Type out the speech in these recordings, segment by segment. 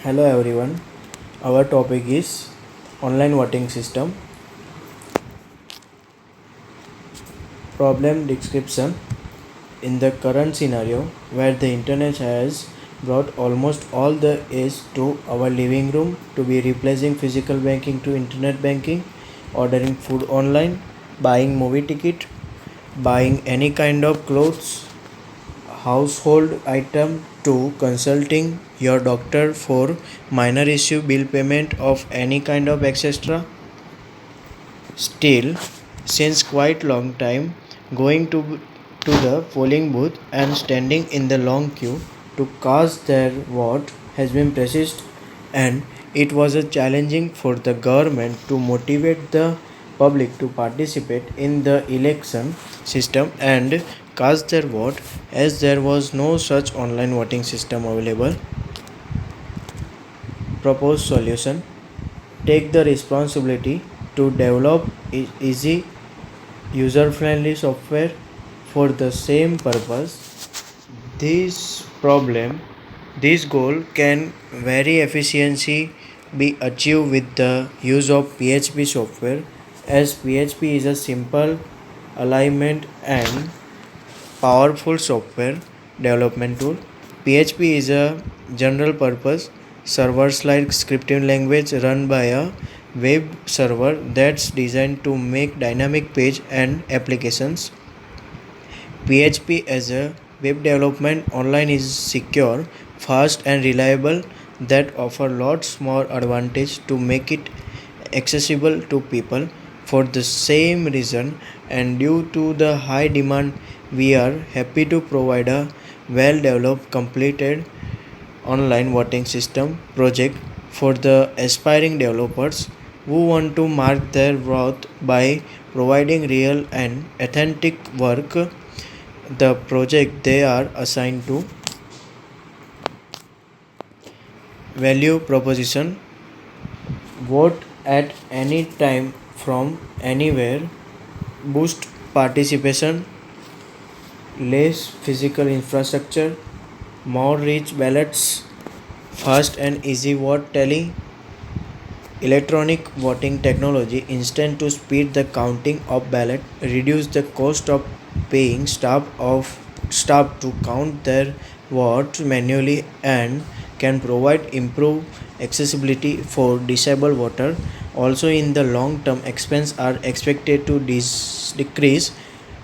Hello everyone. Our topic is online voting system. Problem description. In the current scenario where the internet has brought almost all the aids to our living room to be replacing physical banking to internet banking, ordering food online, buying movie ticket, buying any kind of clothes, household item to consulting your doctor for minor issue bill payment of any kind of etc. Still, since quite long time, going to the polling booth and standing in the long queue to cast their vote has been persisted, and it was a challenging for the government to motivate the public to participate in the election system and cast their vote, as there was no such online voting system available. Proposed solution: take the responsibility to develop easy user friendly software for the same purpose. This problem, this goal can very efficiency be achieved with the use of PHP software, as PHP is a simple alignment and powerful software development tool. PHP is a general purpose server-side scripting language run by a web server that's designed to make dynamic page and applications. PHP as a web development online is secure, fast and reliable, that offer lots more advantage to make it accessible to people. For the same reason and due to the high demand, we are happy to provide a well developed completed online voting system project for the aspiring developers who want to mark their worth by providing real and authentic work. The project they are assigned to: value proposition: vote at any time from anywhere, boost participation, less physical infrastructure, more rich ballots, fast and easy vote tally, electronic voting technology instant to speed the counting of ballot, reduce the cost of paying staff to count their votes manually, and can provide improved accessibility for disabled voter. Also in the long term, expense are expected to decrease,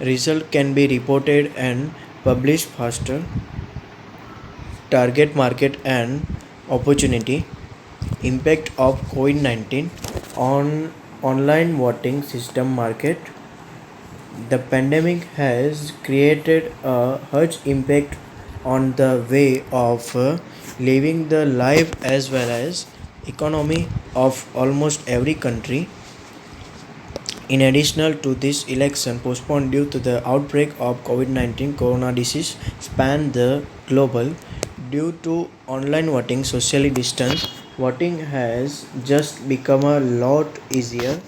result can be reported and published faster. Target market and opportunity: impact of COVID-19 on online voting system market. The pandemic has created a huge impact on the way of living the life as well as economy of almost every country. In addition to this, election postponed due to the outbreak of COVID-19 corona disease span the global. Due to online voting socially distance, voting has just become a lot easier.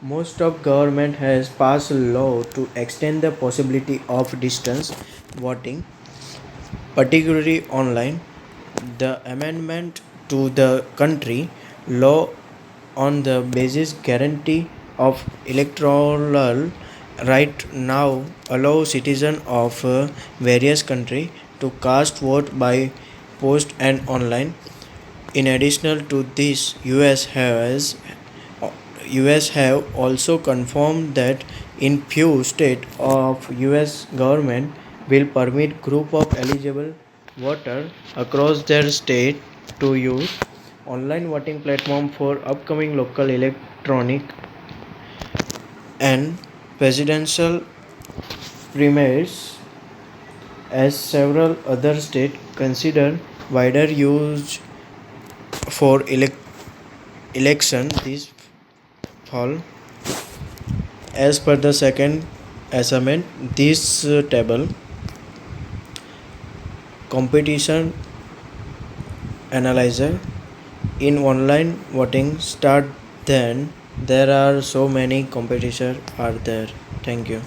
Most of government has passed a law to extend the possibility of distance voting, particularly online. The amendment to the country law on the basis guarantee of electoral right now allow citizens of various countries to cast vote by post and online. In addition to this, US have also confirmed that in few states of US government will permit group of eligible voters across their state to use online voting platform for upcoming local electronic and presidential primaries, as several other states consider wider use for election this fall. As per the second assignment, this table competition analyzer in online voting start, then there are so many competitors are there. Thank you.